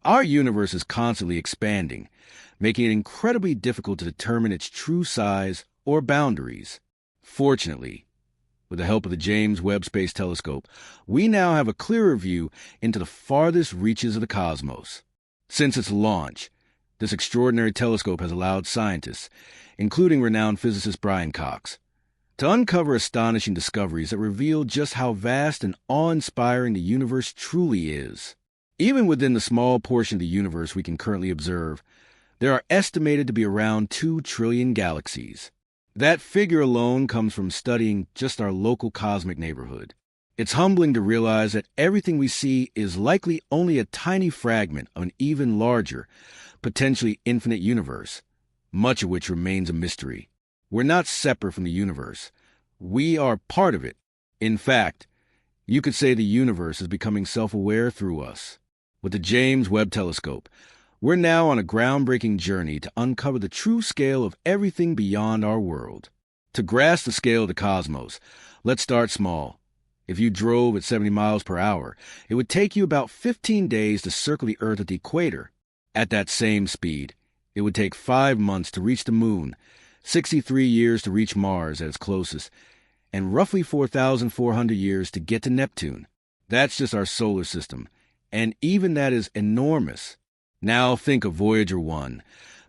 Our universe is constantly expanding, making it incredibly difficult to determine its true size or boundaries. Fortunately, with the help of the James Webb Space Telescope, we now have a clearer view into the farthest reaches of the cosmos. Since its launch, this extraordinary telescope has allowed scientists, including renowned physicist Brian Cox, to uncover astonishing discoveries that reveal just how vast and awe-inspiring the universe truly is. Even within the small portion of the universe we can currently observe, there are estimated to be around 2 trillion galaxies. That figure alone comes from studying just our local cosmic neighborhood. It's humbling to realize that everything we see is likely only a tiny fragment of an even larger, potentially infinite universe, much of which remains a mystery. We're not separate from the universe. We are part of it. In fact, you could say the universe is becoming self-aware through us. With the James Webb Telescope, we're now on a groundbreaking journey to uncover the true scale of everything beyond our world. To grasp the scale of the cosmos, let's start small. If you drove at 70 miles per hour, it would take you about 15 days to circle the Earth at the equator. At that same speed, it would take 5 months to reach the Moon, 63 years to reach Mars at its closest, and roughly 4,400 years to get to Neptune. That's just our solar system, and even that is enormous. Now think of Voyager 1,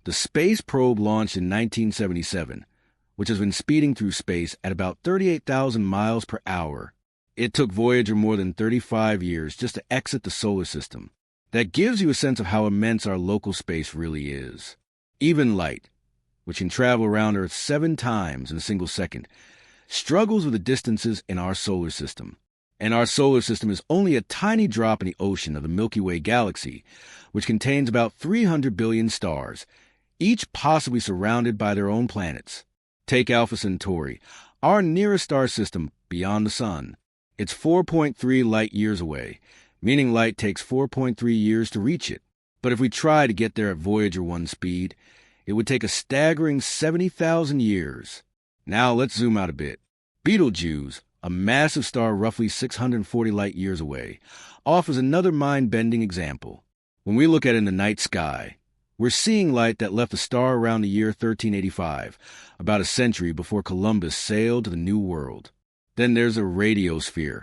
the space probe launched in 1977, which has been speeding through space at about 38,000 miles per hour. It took Voyager more than 35 years just to exit the solar system. That gives you a sense of how immense our local space really is. Even light, which can travel around Earth 7 times in a single second, struggles with the distances in our solar system. And our solar system is only a tiny drop in the ocean of the Milky Way galaxy, which contains about 300 billion stars, each possibly surrounded by their own planets. Take Alpha Centauri, our nearest star system beyond the Sun. It's 4.3 light-years away, meaning light takes 4.3 years to reach it. But if we try to get there at Voyager 1 speed, it would take a staggering 70,000 years. Now let's zoom out a bit. Betelgeuse, a massive star roughly 640 light-years away, offers another mind-bending example. When we look at it in the night sky, we're seeing light that left the star around the year 1385, about a century before Columbus sailed to the New World. Then there's a radiosphere,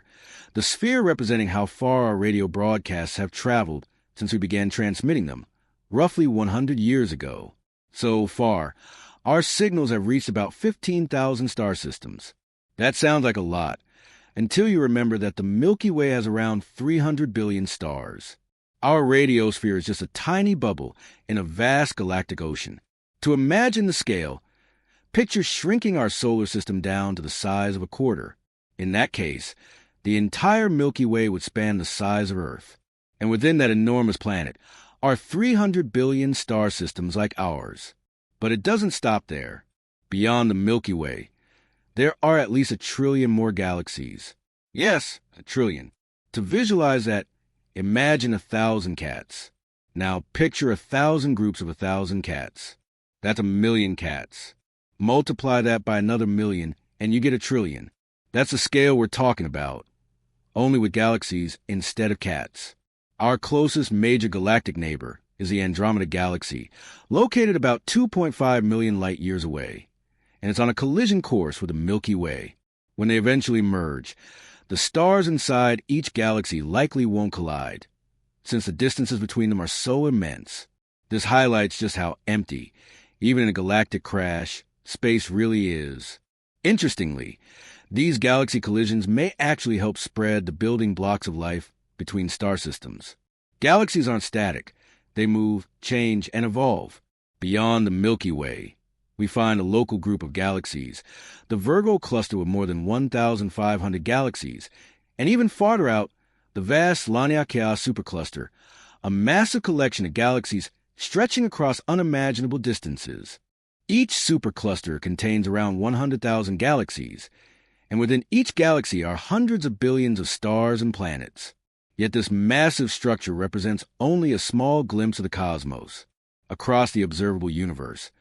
the sphere representing how far our radio broadcasts have traveled since we began transmitting them, roughly 100 years ago. So far, our signals have reached about 15,000 star systems. That sounds like a lot, until you remember that the Milky Way has around 300 billion stars. Our radiosphere is just a tiny bubble in a vast galactic ocean. To imagine the scale, picture shrinking our solar system down to the size of a quarter. In that case, the entire Milky Way would span the size of Earth. And within that enormous planet are 300 billion star systems like ours. But it doesn't stop there. Beyond the Milky Way, there are at least 1 trillion more galaxies. Yes, 1 trillion. To visualize that, imagine 1,000 cats. Now picture 1,000 groups of 1,000 cats. That's 1 million cats. Multiply that by another million, and you get 1 trillion. That's the scale we're talking about, only with galaxies instead of cats. Our closest major galactic neighbor is the Andromeda Galaxy, located about 2.5 million light-years away, and it's on a collision course with the Milky Way. When they eventually merge, the stars inside each galaxy likely won't collide, since the distances between them are so immense. This highlights just how empty, even in a galactic crash, space really is. Interestingly, these galaxy collisions may actually help spread the building blocks of life between star systems. Galaxies aren't static. They move, change, and evolve. Beyond the Milky Way, we find a local group of galaxies, the Virgo cluster with more than 1,500 galaxies, and even farther out, the vast Laniakea supercluster, a massive collection of galaxies stretching across unimaginable distances. Each supercluster contains around 100,000 galaxies, and within each galaxy are hundreds of billions of stars and planets. Yet this massive structure represents only a small glimpse of the cosmos. Across the observable universe,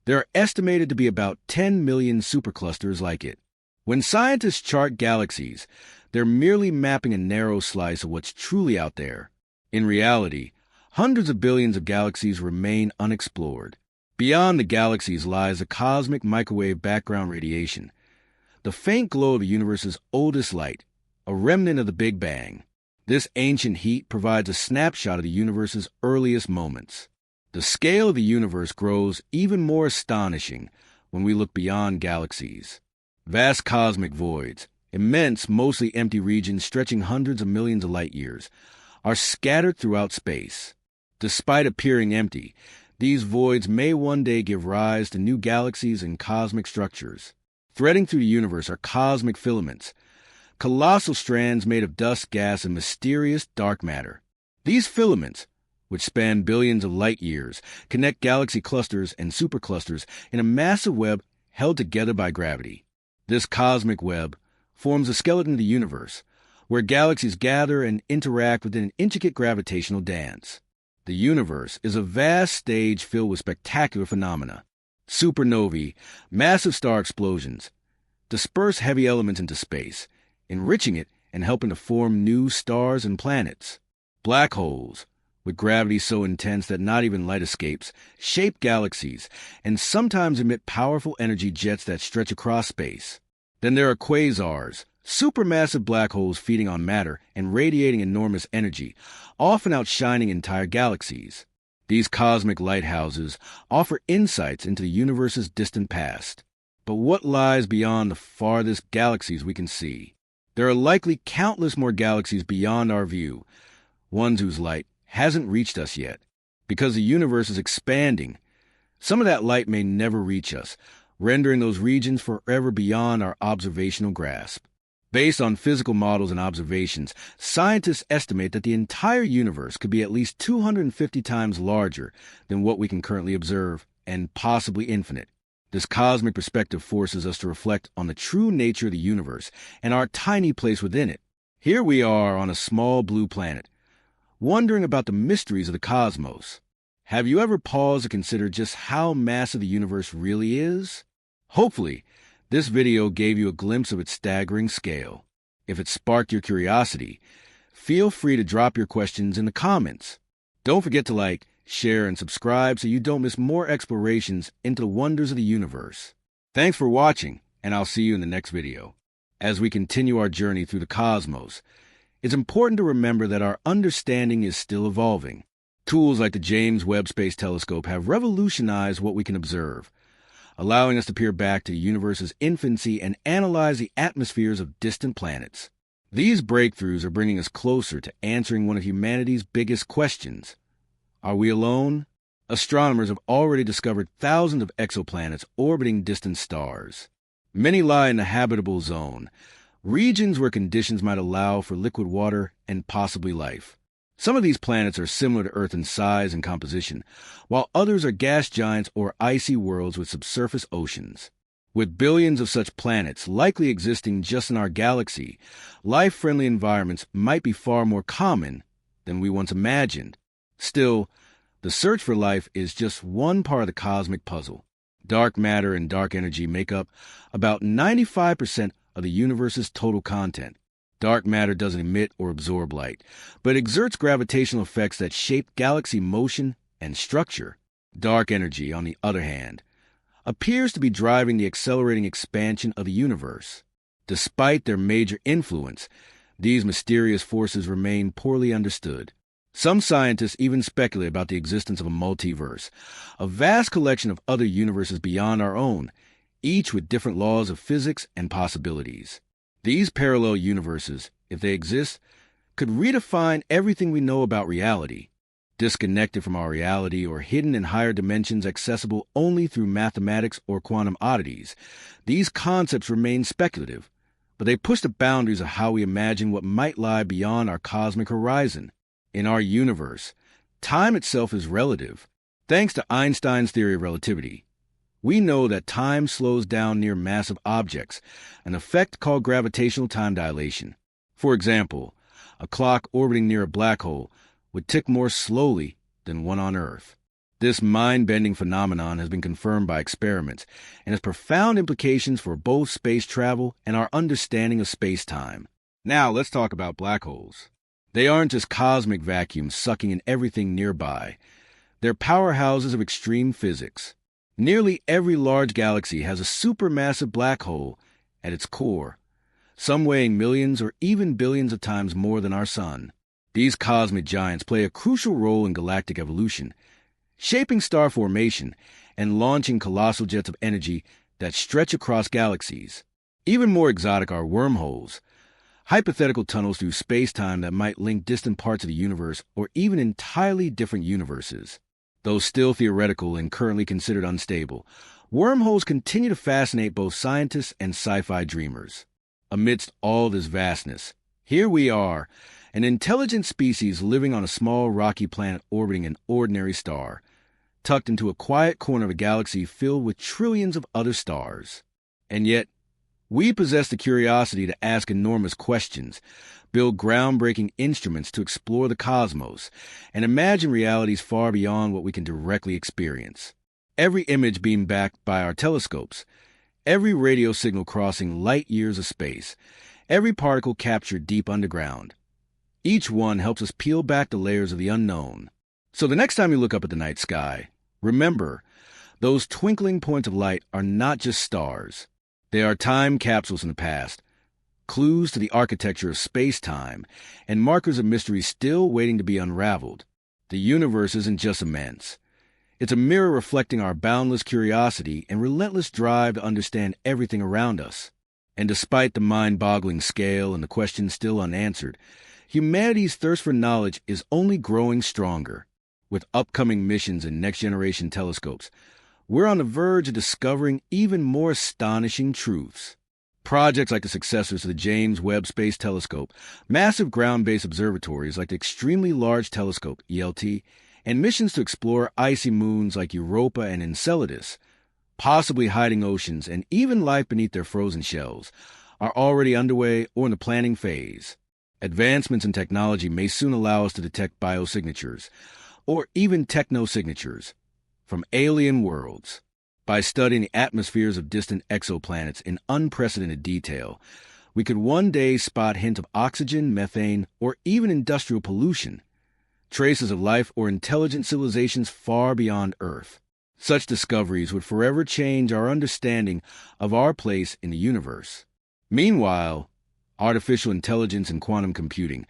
there are estimated to be about 10 million superclusters like it. When scientists chart galaxies, they're merely mapping a narrow slice of what's truly out there. In reality, hundreds of billions of galaxies remain unexplored. Beyond the galaxies lies the cosmic microwave background radiation, the faint glow of the universe's oldest light, a remnant of the Big Bang. This ancient heat provides a snapshot of the universe's earliest moments. The scale of the universe grows even more astonishing when we look beyond galaxies. Vast cosmic voids, immense, mostly empty regions stretching hundreds of millions of light-years, are scattered throughout space. Despite appearing empty, these voids may one day give rise to new galaxies and cosmic structures. Threading through the universe are cosmic filaments, colossal strands made of dust, gas, and mysterious dark matter. These filaments, which span billions of light-years, connect galaxy clusters and superclusters in a massive web held together by gravity. This cosmic web forms the skeleton of the universe, where galaxies gather and interact within an intricate gravitational dance. The universe is a vast stage filled with spectacular phenomena. Supernovae, massive star explosions, disperse heavy elements into space, enriching it and helping to form new stars and planets. Black holes, with gravity so intense that not even light escapes, shape galaxies and sometimes emit powerful energy jets that stretch across space. Then there are quasars, supermassive black holes feeding on matter and radiating enormous energy, often outshining entire galaxies. These cosmic lighthouses offer insights into the universe's distant past. But what lies beyond the farthest galaxies we can see? There are likely countless more galaxies beyond our view, ones whose light hasn't reached us yet. Because the universe is expanding, some of that light may never reach us, rendering those regions forever beyond our observational grasp. Based on physical models and observations, scientists estimate that the entire universe could be at least 250 times larger than what we can currently observe, and possibly infinite. This cosmic perspective forces us to reflect on the true nature of the universe and our tiny place within it. Here we are on a small blue planet, wondering about the mysteries of the cosmos. Have you ever paused to consider just how massive the universe really is? Hopefully, this video gave you a glimpse of its staggering scale. If it sparked your curiosity, feel free to drop your questions in the comments. Don't forget to like, share, and subscribe so you don't miss more explorations into the wonders of the universe. Thanks for watching, and I'll see you in the next video. As we continue our journey through the cosmos, it's important to remember that our understanding is still evolving. Tools like the James Webb Space Telescope have revolutionized what we can observe, allowing us to peer back to the universe's infancy and analyze the atmospheres of distant planets. These breakthroughs are bringing us closer to answering one of humanity's biggest questions. Are we alone? Astronomers have already discovered thousands of exoplanets orbiting distant stars. Many lie in the habitable zone, regions where conditions might allow for liquid water and possibly life. Some of these planets are similar to Earth in size and composition, while others are gas giants or icy worlds with subsurface oceans. With billions of such planets likely existing just in our galaxy, life-friendly environments might be far more common than we once imagined. Still, the search for life is just one part of the cosmic puzzle. Dark matter and dark energy make up about 95% of the universe's total content. Dark matter doesn't emit or absorb light, but exerts gravitational effects that shape galaxy motion and structure. Dark energy, on the other hand, appears to be driving the accelerating expansion of the universe. Despite their major influence, these mysterious forces remain poorly understood. Some scientists even speculate about the existence of a multiverse, a vast collection of other universes beyond our own, each with different laws of physics and possibilities. These parallel universes, if they exist, could redefine everything we know about reality. Disconnected from our reality or hidden in higher dimensions accessible only through mathematics or quantum oddities, these concepts remain speculative, but they push the boundaries of how we imagine what might lie beyond our cosmic horizon. In our universe, time itself is relative. Thanks to Einstein's theory of relativity, we know that time slows down near massive objects, an effect called gravitational time dilation. For example, a clock orbiting near a black hole would tick more slowly than one on Earth. This mind-bending phenomenon has been confirmed by experiments and has profound implications for both space travel and our understanding of space-time. Now let's talk about black holes. They aren't just cosmic vacuums sucking in everything nearby. They're powerhouses of extreme physics. Nearly every large galaxy has a supermassive black hole at its core, some weighing millions or even billions of times more than our Sun. These cosmic giants play a crucial role in galactic evolution, shaping star formation and launching colossal jets of energy that stretch across galaxies. Even more exotic are wormholes, hypothetical tunnels through space-time that might link distant parts of the universe or even entirely different universes. Though still theoretical and currently considered unstable, wormholes continue to fascinate both scientists and sci-fi dreamers. Amidst all this vastness, here we are, an intelligent species living on a small rocky planet orbiting an ordinary star, tucked into a quiet corner of a galaxy filled with trillions of other stars. And yet, we possess the curiosity to ask enormous questions, build groundbreaking instruments to explore the cosmos, and imagine realities far beyond what we can directly experience. Every image beamed back by our telescopes, every radio signal crossing light years of space, every particle captured deep underground. Each one helps us peel back the layers of the unknown. So the next time you look up at the night sky, remember, those twinkling points of light are not just stars. They are time capsules in the past, clues to the architecture of space-time, and markers of mystery still waiting to be unraveled. The universe isn't just immense. It's a mirror reflecting our boundless curiosity and relentless drive to understand everything around us. And despite the mind-boggling scale and the questions still unanswered, humanity's thirst for knowledge is only growing stronger. With upcoming missions and next-generation telescopes, we're on the verge of discovering even more astonishing truths. Projects like the successors to the James Webb Space Telescope, massive ground-based observatories like the Extremely Large Telescope, ELT, and missions to explore icy moons like Europa and Enceladus, possibly hiding oceans and even life beneath their frozen shells, are already underway or in the planning phase. Advancements in technology may soon allow us to detect biosignatures, or even technosignatures, from alien worlds. By studying the atmospheres of distant exoplanets in unprecedented detail, we could one day spot hints of oxygen, methane, or even industrial pollution, traces of life or intelligent civilizations far beyond Earth. Such discoveries would forever change our understanding of our place in the universe. Meanwhile, artificial intelligence and quantum computing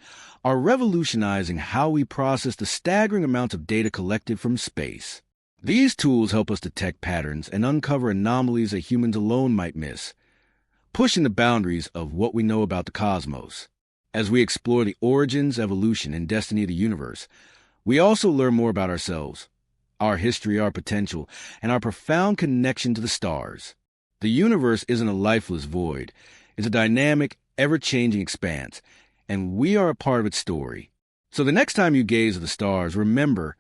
are revolutionizing how we process the staggering amounts of data collected from space. These tools help us detect patterns and uncover anomalies that humans alone might miss, pushing the boundaries of what we know about the cosmos. As we explore the origins, evolution, and destiny of the universe, we also learn more about ourselves, our history, our potential, and our profound connection to the stars. The universe isn't a lifeless void. It's a dynamic, ever-changing expanse, and we are a part of its story. So the next time you gaze at the stars, remember,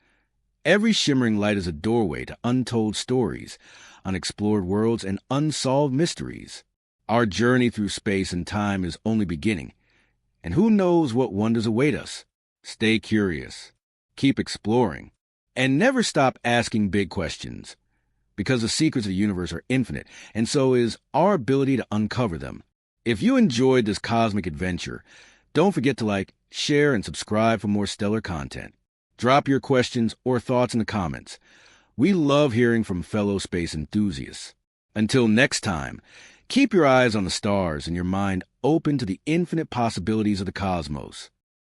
every shimmering light is a doorway to untold stories, unexplored worlds, and unsolved mysteries. Our journey through space and time is only beginning, and who knows what wonders await us. Stay curious, keep exploring, and never stop asking big questions, because the secrets of the universe are infinite, and so is our ability to uncover them. If you enjoyed this cosmic adventure, don't forget to like, share, and subscribe for more stellar content. Drop your questions or thoughts in the comments. We love hearing from fellow space enthusiasts. Until next time, keep your eyes on the stars and your mind open to the infinite possibilities of the cosmos.